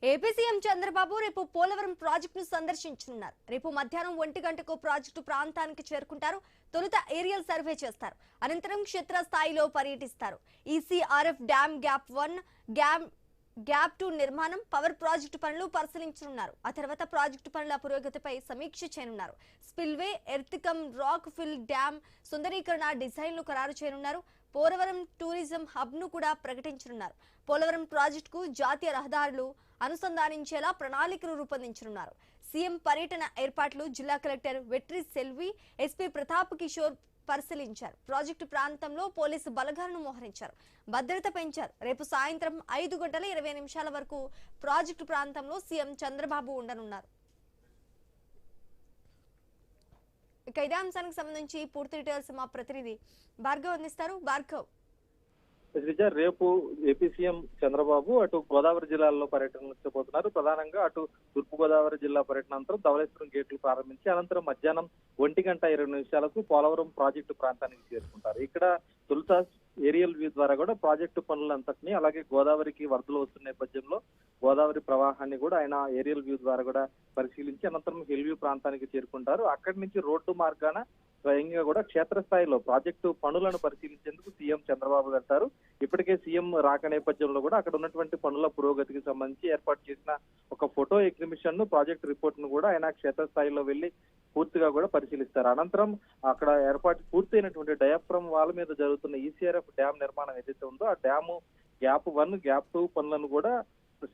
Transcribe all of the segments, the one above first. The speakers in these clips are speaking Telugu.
ఏపీ సీఎం చంద్రబాబు రేపు పోలవరం ప్రాజెక్టును సందర్శించనున్నారు. రేపు మధ్యాహ్నం 1 గంటకు ప్రాజెక్టు ప్రాంతానికి చేరుకుంటారు. తొలుత ఏరియల్ సర్వే చేస్తారు. అనంతరం క్షేత్రస్థాయిలో పర్యటిస్తారు. ఈసీఆర్ఎఫ్ డ్యామ్ గ్యాప్ 1, గ్యాప్ 2 నిర్మాణం, పవర్ ప్రాజెక్టు పనులు పరిశీలించనున్నారు. ఆ తర్వాత ప్రాజెక్టు పనుల పురోగతిపై సమీక్ష చేయనున్నారు. స్పిల్వే, ఎర్త్కమ్, రాక్ ఫిల్ డ్యామ్ సుందరీకరణ డిజైన్లు ఖరారు చేయనున్నారు. పోలవరం టూరిజం హబ్ ను కూడా ప్రకటించనున్నారు. పోలవరం ప్రాజెక్టుకు జాతీయ రహదారులు అనుసంధానించేలా ప్రణాళికలు రూపొందించనున్నారు. సీఎం పర్యటన ఏర్పాట్లు జిల్లా కలెక్టర్ వెట్రి సెల్వి, ఎస్పీ ప్రతాప్ కిషోర్ పరిశీలించారు. ప్రాజెక్టు ప్రాంతంలో పోలీసు బలగాలను మోహరించారు. భద్రత పెంచారు. రేపు సాయంత్రం 5:20 వరకు ప్రాజెక్టు ప్రాంతంలో సీఎం చంద్రబాబు ఉండనున్నారు. ఇక ఇదే అంశానికి సంబంధించి పూర్తి డీటెయిల్స్ మా ప్రతినిధి భార్గవ్ అందిస్తారు. భార్గవ్, రేపు ఏపీ సీఎం చంద్రబాబు అటు గోదావరి జిల్లాల్లో పర్యటించబోతున్నారు. ప్రధానంగా అటు తూర్పు గోదావరి జిల్లా పర్యటన అనంతరం ధవళేశ్వరం గేట్లు ప్రారంభించి అనంతరం మధ్యాహ్నం 1:20 పోలవరం ప్రాజెక్టు ప్రాంతానికి చేరుకుంటారు. ఇక్కడ తొలుత ఏరియల్ వ్యూ ద్వారా కూడా ప్రాజెక్టు పనులంతటినీ, అలాగే గోదావరికి వరదలు వస్తున్న నేపథ్యంలో గోదావరి ప్రవాహాన్ని కూడా ఆయన ఏరియల్ వ్యూ ద్వారా కూడా పరిశీలించి అనంతరం హిల్ వ్యూ ప్రాంతానికి చేరుకుంటారు. అక్కడి నుంచి రోడ్డు మార్గాన స్వయంగా కూడా క్షేత్రస్థాయిలో ప్రాజెక్టు పనులను పరిశీలించేందుకు సీఎం చంద్రబాబు వెళ్తారు. ఇప్పటికే సీఎం రాక నేపథ్యంలో కూడా అక్కడ ఉన్నటువంటి పనుల పురోగతికి సంబంధించి ఏర్పాటు చేసిన ఒక ఫోటో ఎగ్జిబిషన్ ను, ప్రాజెక్టు రిపోర్ట్ ను కూడా ఆయన క్షేత్రస్థాయిలో వెళ్లి పూర్తిగా కూడా పరిశీలిస్తారు. అనంతరం అక్కడ ఏర్పాటు పూర్తయినటువంటి డయాఫ్రమ్ వాల్ మీద జరుగుతున్న ఈసీఆర్ఎఫ్ డ్యామ్ నిర్మాణం ఏదైతే ఉందో ఆ డ్యాము గ్యాప్ 1, గ్యాప్ 2 పనులను కూడా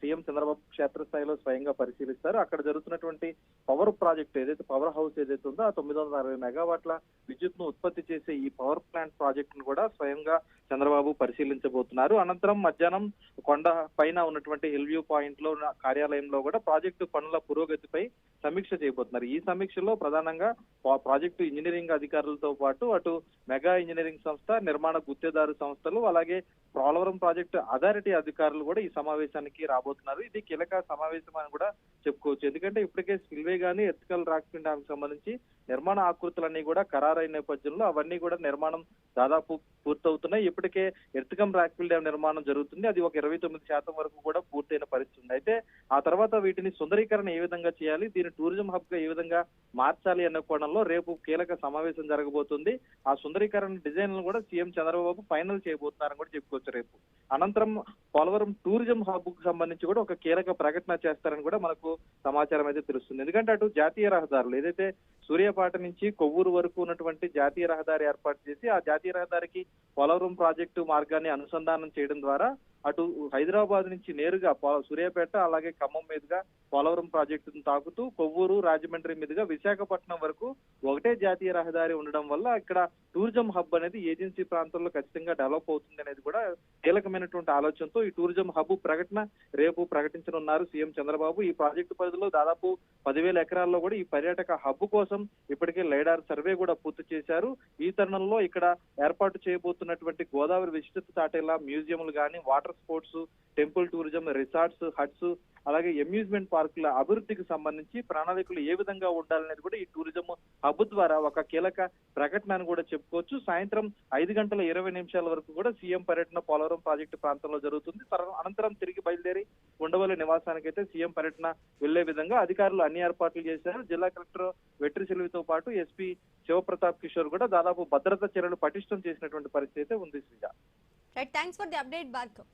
సీఎం చంద్రబాబు క్షేత్రస్థాయిలో స్వయంగా పరిశీలిస్తారు. అక్కడ జరుగుతున్నటువంటి పవర్ ప్రాజెక్ట్ ఏదైతే పవర్ హౌస్ ఏదైతే ఉందో ఆ 960 మెగావాట్ల విద్యుత్ ను ఉత్పత్తి చేసే ఈ పవర్ ప్లాంట్ ప్రాజెక్ట్ ను కూడా స్వయంగా చంద్రబాబు పరిశీలించబోతున్నారు. అనంతరం మధ్యాహ్నం కొండ పైన ఉన్నటువంటి హిల్ వ్యూ పాయింట్ లో కార్యాలయంలో కూడా ప్రాజెక్టు పనుల పురోగతిపై సమీక్ష చేయబోతున్నారు. ఈ సమీక్షలో ప్రధానంగా ప్రాజెక్టు ఇంజనీరింగ్ అధికారులతో పాటు అటు మెగా ఇంజనీరింగ్ సంస్థ, నిర్మాణ గుత్తేదారు సంస్థలు, అలాగే పోలవరం ప్రాజెక్టు అథారిటీ అధికారులు కూడా ఈ సమావేశానికి రాబోతున్నారు. ఇది కీలక సమావేశం అని కూడా చెప్పుకోవచ్చు. ఎందుకంటే ఇప్పటికే స్పిల్వే గానీ, ఎర్తికల్ రాక్ ఫిల్ డ్యామ్ సంబంధించి నిర్మాణ ఆకృతులన్నీ కూడా ఖరారైన నేపథ్యంలో అవన్నీ కూడా నిర్మాణం దాదాపు పూర్తవుతున్నాయి. ఇప్పటికే ఎర్తికమ్ రాక్ ఫిల్ డ్యామ్ నిర్మాణం జరుగుతుంది. అది ఒక 29% వరకు కూడా పూర్తయిన పరిస్థితి ఉంది. అయితే ఆ తర్వాత వీటిని సుందరీకరణ ఏ విధంగా చేయాలి, దీని టూరిజం హబ్ గా ఏ విధంగా మార్చాలి అనే కోణంలో రేపు కీలక సమావేశం జరగబోతుంది. ఆ సుందరీకరణ డిజైన్ కూడా సీఎం చంద్రబాబు ఫైనల్ చేయబోతున్నారని కూడా చెప్పుకోవచ్చు రేపు. అనంతరం పోలవరం టూరిజం హబ్ కు సంబంధించి కూడా ఒక కీలక ప్రకటన చేస్తారని కూడా మనకు సమాచారం అయితే తెలుస్తుంది. ఎందుకంటే అటు జాతీయ రహదారులు ఏదైతే సూర్యాపేట నుంచి కొవ్వూరు వరకు ఉన్నటువంటి జాతీయ రహదారి ఏర్పాటు చేసి ఆ జాతీయ రహదారికి పోలవరం ప్రాజెక్టు మార్గాన్ని అనుసంధానం చేయడం ద్వారా అటు హైదరాబాద్ నుంచి నేరుగా సూర్యాపేట అలాగే ఖమ్మం మీదుగా పోలవరం ప్రాజెక్టును తాకుతూ కొవ్వూరు, రాజమండ్రి మీదుగా విశాఖపట్నం వరకు ఒకటే జాతీయ రహదారి ఉండడం వల్ల ఇక్కడ టూరిజం హబ్ అనేది ఏజెన్సీ ప్రాంతంలో ఖచ్చితంగా డెవలప్ అవుతుంది అనేది కూడా కీలకమైనటువంటి ఆలోచనతో ఈ టూరిజం హబ్ ప్రకటన రేపు ప్రకటించనున్నారు సీఎం చంద్రబాబు. ఈ ప్రాజెక్టు పరిధిలో దాదాపు 10,000 ఎకరాల్లో కూడా ఈ పర్యాటక హబ్ కోసం ఇప్పటికే లైడార్ సర్వే కూడా పూర్తి చేశారు. ఈ తరుణంలో ఇక్కడ ఏర్పాటు చేయబోతున్నటువంటి గోదావరి విశిష్టత చాటేలా మ్యూజియంలు కానీ, water sports, temple tourism, resorts, huts, అలాగే అమ్యూజ్మెంట్ పార్కుల అభివృద్ధికి సంబంధించి ప్రణాళికలు ఏ విధంగా ఉండాలనేది కూడా ఈ టూరిజం హబ్ ద్వారా ఒక కీలక ప్రకటన అని కూడా చెప్పుకోవచ్చు. సాయంత్రం 5:20 వరకు కూడా సీఎం పర్యటన పోలవరం ప్రాజెక్టు ప్రాంతంలో జరుగుతుంది. అనంతరం తిరిగి బయలుదేరి ఉండవల్లి నివాసానికి అయితే సీఎం పర్యటన వెళ్లే విధంగా అధికారులు అన్ని ఏర్పాట్లు చేశారు. జిల్లా కలెక్టర్ వెట్రి సెల్వితో పాటు ఎస్పీ శివప్రతాప్ కిషోర్ కూడా దాదాపు భద్రతా చర్యలు పటిష్టం చేసినటువంటి పరిస్థితి అయితే ఉంది. Sreeja, right, thanks for the update Bhargav.